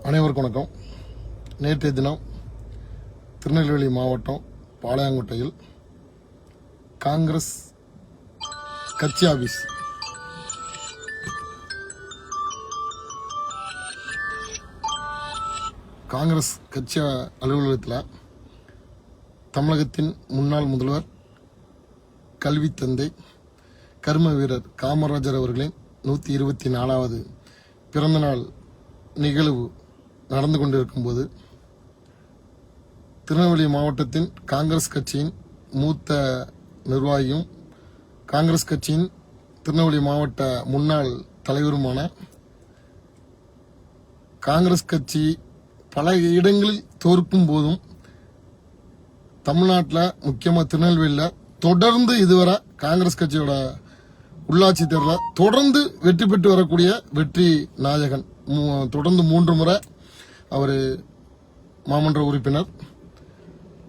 அனைவருக்கும் வணக்கம். நேற்றைய தினம் திருநெல்வேலி மாவட்டம் பாளையங்கோட்டையில் காங்கிரஸ் கட்சி ஆபீஸ் காங்கிரஸ் கட்சி அலுவலகத்தில் தமிழகத்தின் முன்னாள் முதல்வர், கல்வி தந்தை, கர்ம வீரர் காமராஜர் அவர்களின் 124வது பிறந்தநாள் நிகழ்வு நடந்து கொண்டிருக்கும் போது திருநெல்வேலி மாவட்டத்தின் காங்கிரஸ் கட்சியின் மூத்த நிர்வாகியும் காங்கிரஸ் கட்சியின் திருநெல்வேலி மாவட்ட முன்னாள் தலைவருமான காங்கிரஸ் கட்சி பல இடங்களில் தோற்கும் போதும் தமிழ்நாட்டில் முக்கியமாக திருநெல்வேலியில் தொடர்ந்து இதுவரை காங்கிரஸ் கட்சியோட உள்ளாட்சி தேர்தலில் தொடர்ந்து வெற்றி பெற்று வரக்கூடிய வெற்றி நாயகன். தொடர்ந்து 3 முறை அவர் மாமன்ற உறுப்பினர்.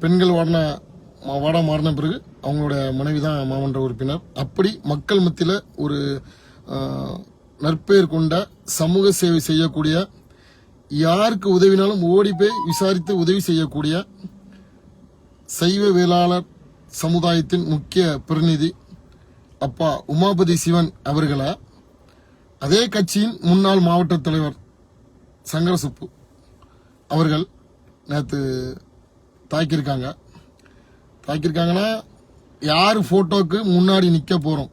பெண்கள் வார்டா மாறின பிறகு அவங்களுடைய மனைவி தான் மாமன்ற உறுப்பினர். அப்படி மக்கள் மத்தியில் ஒரு நற்பெயர் கொண்ட சமூக சேவை செய்யக்கூடிய, யாருக்கு உதவினாலும் ஓடி போய் விசாரித்து உதவி செய்யக்கூடிய சைவ வேளாளர் சமுதாயத்தின் முக்கிய பிரதிநிதி அப்பா உமாபதி சிவன் அவர்களை அதே கட்சியின் முன்னாள் மாவட்ட தலைவர் சங்கரசுப்பு அவர்கள் நேற்று தாக்கியிருக்காங்கன்னா யாரு போட்டோக்கு முன்னாடி நிக்க போறோம்,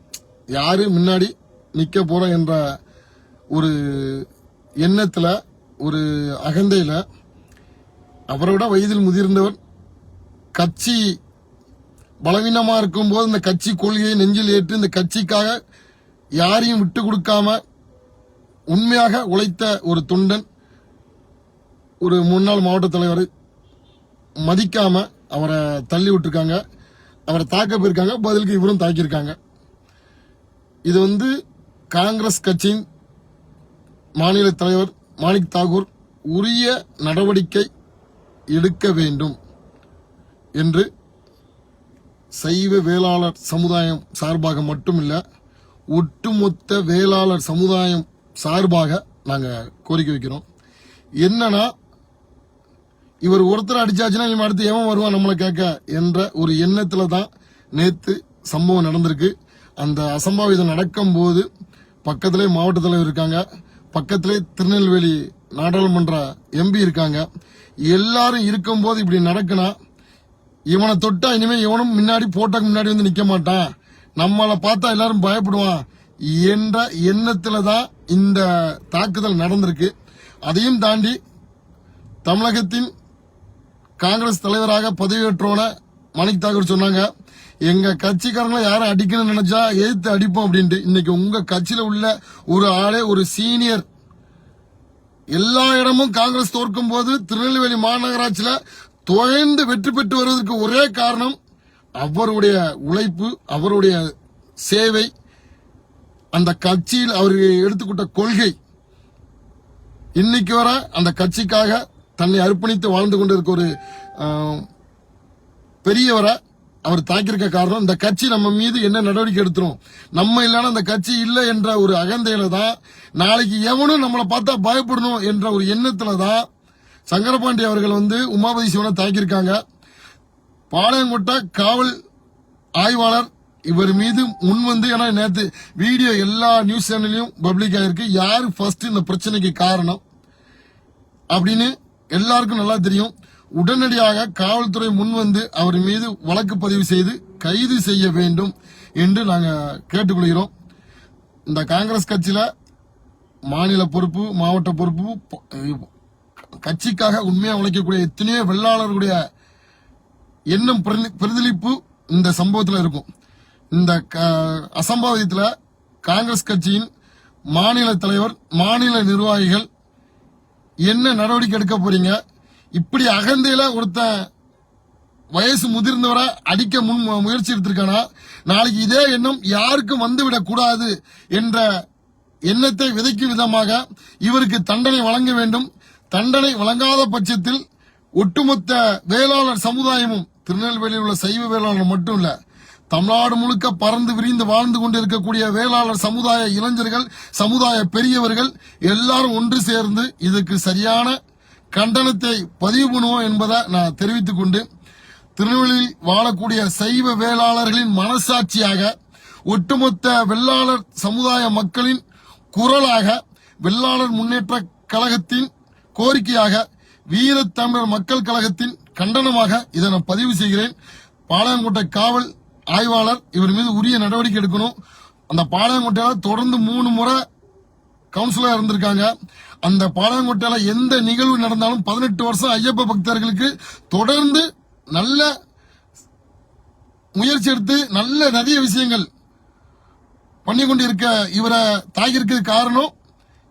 யாரு முன்னாடி நிக்க போறோம் என்ற ஒரு எண்ணத்துல, ஒரு அகந்தையில, அவரோட வயதில் முதிர்ந்தவர், கட்சி பலவீனமா இருக்கும் போது இந்த கட்சி கொள்கையை நெஞ்சில் ஏற்று இந்த கட்சிக்காக யாரையும் விட்டு கொடுக்காம உண்மையாக உழைத்த ஒரு தொண்டன், ஒரு முன்னாள் மாவட்ட தலைவர் மதிக்காம அவரை தள்ளி விட்டுருக்காங்க, அவரை தாக்க போயிருக்காங்க. பதிலுக்கு இவரும் தாக்கியிருக்காங்க. இது காங்கிரஸ் கட்சியின் மாநில தலைவர் மாணிக் தாகூர் உரிய நடவடிக்கை எடுக்க வேண்டும் என்று சைவ வேளாளர் சமுதாயம் சார்பாக மட்டுமில்ல, ஒட்டுமொத்த வேளாளர் சமுதாயம் சார்பாக நாங்க கோரிக்கை வைக்கிறோம். என்னன்னா, இவர் ஒருத்தர் அடிச்சாச்சுன்னா இவன் அடுத்து எவன் வருவான் நம்மளை கேட்க என்ற ஒரு எண்ணத்துல தான் நேத்து சம்பவம் நடந்திருக்கு. அந்த அசம்பாவிதம் நடக்கும் போது பக்கத்திலே மாவட்ட தலைவர் இருக்காங்க, பக்கத்திலே திருநெல்வேலி நாடாளுமன்ற எம்பி இருக்காங்க. எல்லாரும் இருக்கும் போது இப்படி நடக்குனா, இவனை தொட்டா இனிமே இவனும் முன்னாடி போட்டோக்கு முன்னாடி வந்து நிக்க மாட்டான், நம்மளை பார்த்தா எல்லாரும் பயப்படுவான் என்ற எண்ணத்துல தான் இந்த தாக்குதல் நடந்திருக்கு. அதையும் தாண்டி தமிழகத்தின் காங்கிரஸ் தலைவராக பதவியேற்றோன மாணிக் தாகூர் சொன்னாங்க, எங்க கட்சிக்காரங்களை யாரும் அடிக்கணும்னு நினைச்சா எதிர்த்து அடிப்போம் அப்படின்ட்டு. இன்னைக்கு உங்க கட்சியில உள்ள ஒரு ஆளே, ஒரு சீனியர், எல்லா இடமும் காங்கிரஸ் தோற்கும் போது திருநெல்வேலி மாநகராட்சியில தொடர்ந்து வெற்றி பெற்று வருவதற்கு ஒரே காரணம் அவருடைய உழைப்பு, அவருடைய சேவை, அந்த கட்சியில் அவர் எடுத்துக்கிட்ட கொள்கை. இன்னைக்கு வர அந்த கட்சிக்காக தன்னை அர்ப்பணித்து வாழ்ந்து கொண்டிருக்க ஒரு பெரியவரை அவர் தாக்கியிருக்க காரணம், இந்த கட்சி நம்ம மீது என்ன நடவடிக்கை எடுத்துரும், நம்ம இல்லைன்னா அந்த கட்சி இல்லை என்ற ஒரு அகந்தையில தான், நாளைக்கு எவனும் நம்மளை பார்த்தா பயப்படணும் என்ற ஒரு எண்ணத்துல தான் சங்கரபாண்டி அவர்கள் உமாபதி சிவனை தாக்கியிருக்காங்க. பாளையங்கோட்டை காவல் ஆய்வாளர் இவர் மீது ஏன்னா நேற்று வீடியோ எல்லா நியூஸ் சேனல்லையும் பப்ளிக் ஆயிருக்கு, யாரு ஃபர்ஸ்ட் இந்த பிரச்சனைக்கு காரணம் அப்படின்னு எல்லாருக்கும் நல்லா தெரியும். உடனடியாக காவல்துறை அவர் மீது வழக்கு பதிவு செய்து கைது செய்ய வேண்டும் என்று நாங்க கேட்டுக்கொள்கிறோம். இந்த காங்கிரஸ் கட்சியில மாநில பொறுப்பு, மாவட்ட பொறுப்பு, கட்சிக்காக உண்மையா உழைக்கக்கூடிய எத்தனையோ வெள்ளாளர்களுடைய எண்ணம் பிரதிபலிப்பு இந்த சம்பவத்தில் இருக்கும். இந்த அசம்பாவிதத்தில் காங்கிரஸ் கட்சியின் மாநில தலைவர், மாநில நிர்வாகிகள் என்ன நடவடிக்கை எடுக்க போறீங்க? இப்படி அகந்தையில ஒருத்தன் வயசு முதிர்ந்தவரை அடிக்க முயற்சி எடுத்திருக்கானா, நாளைக்கு இதே எண்ணம் யாருக்கும் வந்துவிடக் கூடாது என்ற எண்ணத்தை விதைக்கும் விதமாக இவருக்கு தண்டனை வழங்க வேண்டும். தண்டனை வழங்காத பட்சத்தில் ஒட்டுமொத்த வேளாளர் சமுதாயமும், திருநெல்வேலியில் உள்ள சைவ வேளாளர் மட்டும் இல்ல, தமிழ்நாடு முழுக்க பறந்து விரிந்து வாழ்ந்து கொண்டிருக்கக்கூடிய வேளாளர் சமுதாய இளைஞர்கள், சமுதாய பெரியவர்கள் எல்லாரும் ஒன்று சேர்ந்து இதுக்கு சரியான கண்டனத்தை பதிவு பண்ணுவோம் என்பதை நான் தெரிவித்துக் கொண்டு, திருநெல்வேலியில் வாழக்கூடிய சைவ வேளாளர்களின் மனசாட்சியாக, ஒட்டுமொத்த வெள்ளாளர் சமுதாய மக்களின் குரலாக, வெள்ளாளர் முன்னேற்ற கழகத்தின் கோரிக்கையாக, வீரத்தமிழர் மக்கள் கழகத்தின் கண்டனமாக இதை நான் பதிவு செய்கிறேன். பாளையங்கோட்டை காவல் ஆய்வாளர் இவர் மீது உரிய நடவடிக்கை எடுக்கணும். அந்த பாளையங்கோட்டையில தொடர்ந்து 3 முறை கவுன்சிலர் இருந்திருக்காங்க. அந்த பாளையங்கோட்டையில எந்த நிகழ்வு நடந்தாலும் 18 வருஷம் ஐயப்ப பக்தர்களுக்கு தொடர்ந்து நல்ல முயற்சி எடுத்து நல்ல நிறைய விஷயங்கள் பண்ணி கொண்டிருக்க இவரை தாக்கியிருக்க காரணம்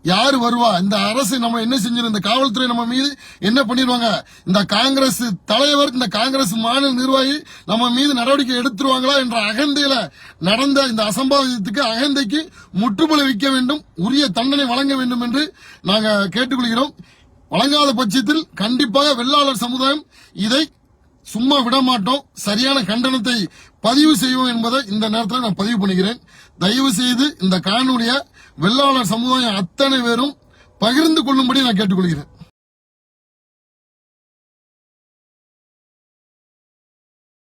யாரு வருவா, இந்த அரசு நம்ம என்ன செஞ்சிடும், இந்த காவல்துறை நம்ம மீது என்ன பண்ணிடுவாங்க, இந்த காங்கிரஸ் தலைவர், இந்த காங்கிரஸ் மாநில நிர்வாகி நம்ம மீது நடவடிக்கை எடுத்துருவாங்களா என்ற அகந்தையில நடந்த இந்த அசம்பாவிதத்துக்கு அகந்தைக்கு முற்றுப்புள்ளி வைக்க வேண்டும், உரிய தண்டனை வழங்க வேண்டும் என்று நாங்க கேட்டுக்கொள்கிறோம். வழங்காத பட்சத்தில் கண்டிப்பாக வெள்ளாளர் சமுதாயம் இதை சும்மா விட மாட்டோம், சரியான கண்டனத்தை பதிவு செய்வோம் என்பதை இந்த நேரத்தில் நான் பதிவு பண்ணுகிறேன். தயவு செய்து இந்த காணொலியை வெள்ளாளர் சமுதாயம் அத்தனை பேரும் பகிர்ந்து கொள்ளும்படி நான் கேட்டுக்கொள்கிறேன்.